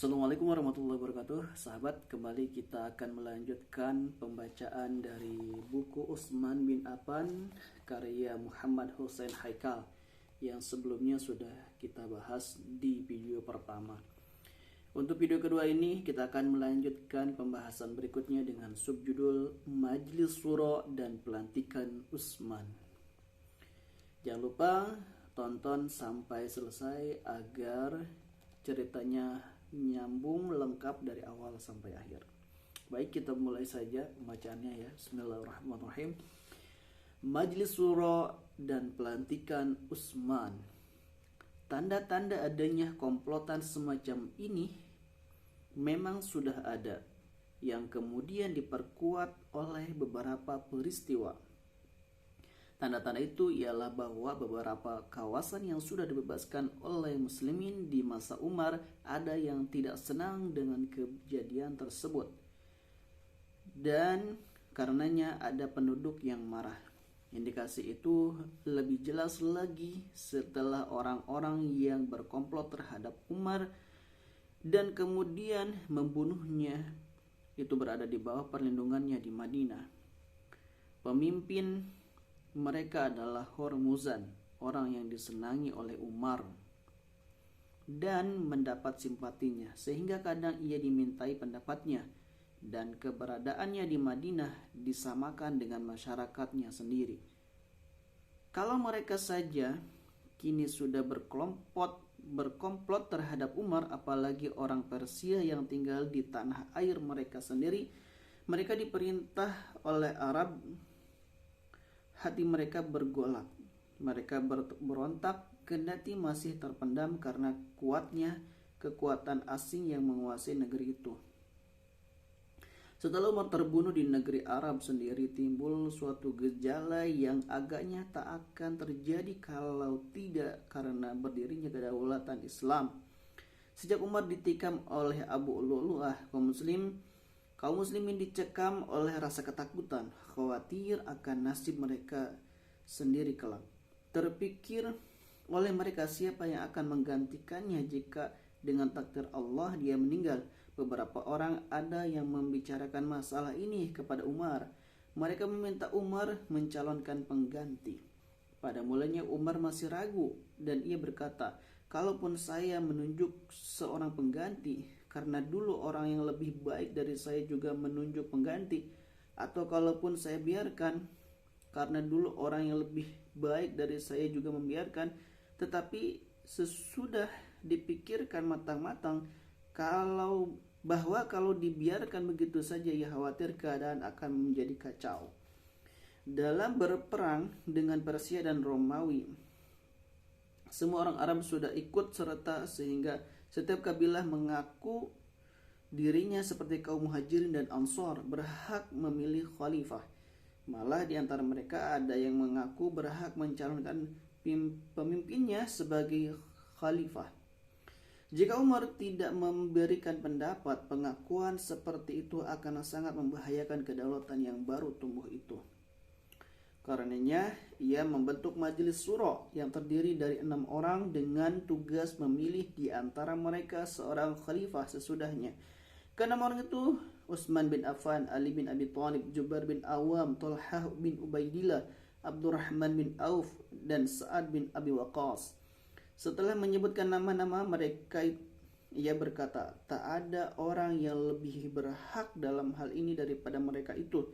Assalamualaikum warahmatullahi wabarakatuh. Sahabat, kembali kita akan melanjutkan pembacaan dari buku Utsman bin Affan karya Muhammad Hussein Haikal yang sebelumnya sudah kita bahas di video pertama. Untuk video kedua ini kita akan melanjutkan pembahasan berikutnya dengan subjudul Majlis Syuro dan Pelantikan Utsman. Jangan lupa tonton sampai selesai agar ceritanya nyambung lengkap dari awal sampai akhir. Baik, kita mulai saja pembacaannya ya. Bismillahirrahmanirrahim. Majlis Syuro dan Pelantikan Utsman. Tanda-tanda adanya komplotan semacam ini memang sudah ada, yang kemudian diperkuat oleh beberapa peristiwa. Tanda-tanda itu ialah bahwa beberapa kawasan yang sudah dibebaskan oleh muslimin di masa Umar ada yang tidak senang dengan kejadian tersebut. Dan karenanya ada penduduk yang marah. Indikasi itu lebih jelas lagi setelah orang-orang yang berkomplot terhadap Umar dan kemudian membunuhnya itu berada di bawah perlindungannya di Madinah. Pemimpin mereka adalah Hormuzan, orang yang disenangi oleh Umar dan mendapat simpatinya, sehingga kadang ia dimintai pendapatnya, dan keberadaannya di Madinah disamakan dengan masyarakatnya sendiri. Kalau mereka saja kini sudah berkomplot terhadap Umar, apalagi orang Persia yang tinggal di tanah air mereka sendiri, mereka diperintah oleh Arab. Hati mereka bergolak, mereka berontak, kendati masih terpendam karena kuatnya kekuatan asing yang menguasai negeri itu. Setelah Umar terbunuh di negeri Arab sendiri, timbul suatu gejala yang agaknya tak akan terjadi kalau tidak karena berdirinya kedaulatan Islam. Sejak Umar ditikam oleh Abu Lu'lu'ah, kaum muslimin dicekam oleh rasa ketakutan, khawatir akan nasib mereka sendiri kelak. Terpikir oleh mereka siapa yang akan menggantikannya jika dengan takdir Allah dia meninggal. Beberapa orang ada yang membicarakan masalah ini kepada Umar. Mereka meminta Umar mencalonkan pengganti. Pada mulanya Umar masih ragu dan ia berkata, kalaupun saya menunjuk seorang pengganti, karena dulu orang yang lebih baik dari saya juga menunjuk pengganti, atau kalaupun saya biarkan karena dulu orang yang lebih baik dari saya juga membiarkan, tetapi sesudah dipikirkan matang-matang kalau dibiarkan begitu saja, ia khawatir keadaan akan menjadi kacau. Dalam berperang dengan Persia dan Romawi, semua orang Arab sudah ikut serta sehingga setiap kabilah mengaku dirinya seperti kaum Muhajirin dan Ansor berhak memilih khalifah. Malah di antara mereka ada yang mengaku berhak mencalonkan pemimpinnya sebagai khalifah. Jika Umar tidak memberikan pendapat, pengakuan seperti itu akan sangat membahayakan kedaulatan yang baru tumbuh itu. Karenanya ia membentuk majelis syuro yang terdiri dari 6 orang dengan tugas memilih di antara mereka seorang khalifah sesudahnya. Keenam orang itu Utsman bin Affan, Ali bin Abi Thalib, Jubair bin Awam, Talhah bin Ubaidillah, Abdurrahman bin Auf, dan Sa'ad bin Abi Waqqas. Setelah menyebutkan nama-nama mereka, ia berkata, tak ada orang yang lebih berhak dalam hal ini daripada mereka itu.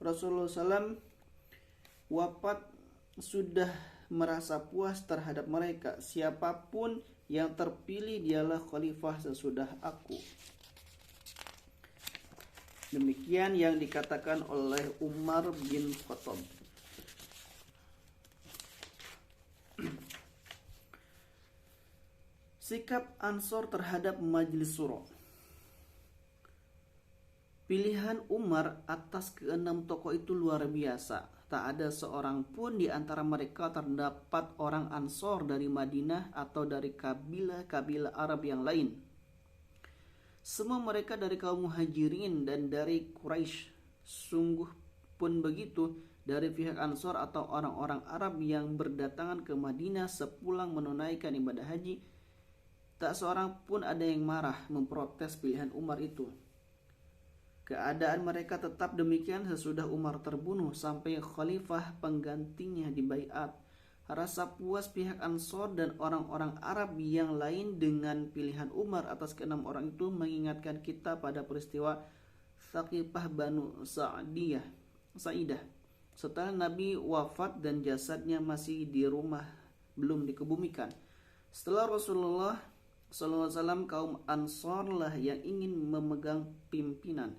Rasulullah SAW wafat sudah merasa puas terhadap mereka. Siapapun yang terpilih dialah khalifah sesudah aku. Demikian yang dikatakan oleh Umar bin Khattab. Sikap Ansor terhadap Majlis Syuro. Pilihan Umar atas keenam tokoh itu luar biasa. Tak ada seorang pun di antara mereka terdapat orang Ansor dari Madinah atau dari kabilah-kabilah Arab yang lain. Semua mereka dari kaum Muhajirin dan dari Quraisy. Sungguh pun begitu dari pihak Ansor atau orang-orang Arab yang berdatangan ke Madinah sepulang menunaikan ibadah haji. Tak seorang pun ada yang marah memprotes pilihan Umar itu. Keadaan mereka tetap demikian sesudah Umar terbunuh sampai khalifah penggantinya dibaiat. Rasa puas pihak Ansor dan orang-orang Arab yang lain dengan pilihan Umar atas keenam orang itu mengingatkan kita pada peristiwa Thaqifah Banu Sa'idah. Setelah Nabi wafat dan jasadnya masih di rumah belum dikebumikan. Setelah Rasulullah SAW, kaum Ansor lah yang ingin memegang pimpinan.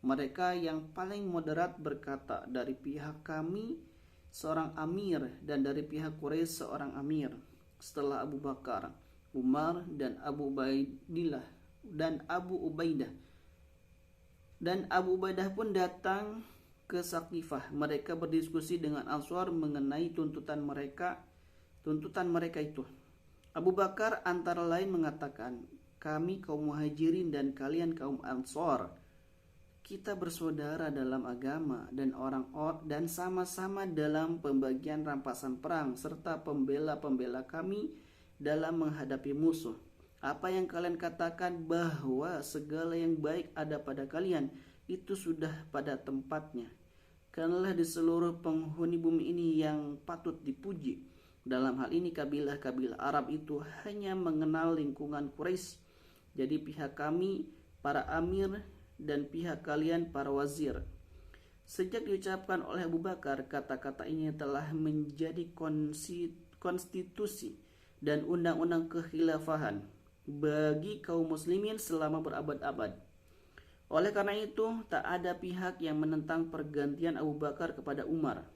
Mereka yang paling moderat berkata, dari pihak kami seorang amir, dan dari pihak Quraisy seorang amir. Setelah Abu Bakar, Umar, dan Abu Ubaidah pun datang ke Saqifah. Mereka berdiskusi dengan Ansar mengenai tuntutan mereka itu. Abu Bakar antara lain mengatakan, kami kaum Muhajirin dan kalian kaum Ansar, kita bersaudara dalam agama dan sama-sama dalam pembagian rampasan perang serta pembela-pembela kami dalam menghadapi musuh. Apa yang kalian katakan bahwa segala yang baik ada pada kalian, itu sudah pada tempatnya. Karena di seluruh penghuni bumi ini yang patut dipuji. Dalam hal ini kabilah-kabilah Arab itu hanya mengenal lingkungan Quraisy. Jadi pihak kami para amir dan pihak kalian para wazir. Sejak diucapkan oleh Abu Bakar, kata-kata ini telah menjadi konstitusi dan undang-undang kekhilafahan bagi kaum muslimin selama berabad-abad. Oleh karena itu, tak ada pihak yang menentang pergantian Abu Bakar kepada Umar.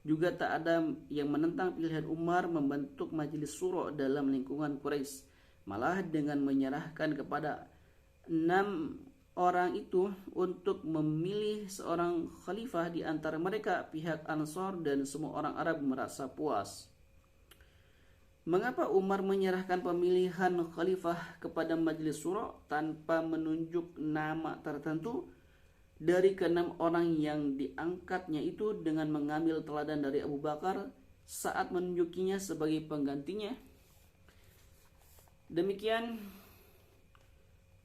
Juga tak ada yang menentang pilihan Umar membentuk majelis syura dalam lingkungan Quraisy. Malah dengan menyerahkan kepada 6 orang itu untuk memilih seorang khalifah di antara mereka, pihak Ansar dan semua orang Arab merasa puas. Mengapa Umar menyerahkan pemilihan khalifah kepada majelis syura tanpa menunjuk nama tertentu? Dari keenam orang yang diangkatnya itu dengan mengambil teladan dari Abu Bakar saat menunjukinya sebagai penggantinya. Demikian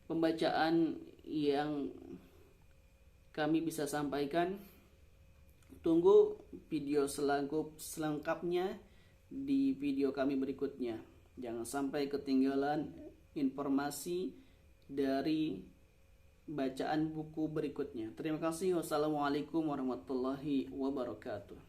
pembacaan yang kami bisa sampaikan. Tunggu video selengkapnya di video kami berikutnya. Jangan sampai ketinggalan informasi dari bacaan buku berikutnya. Terima kasih. Wassalamualaikum warahmatullahi wabarakatuh.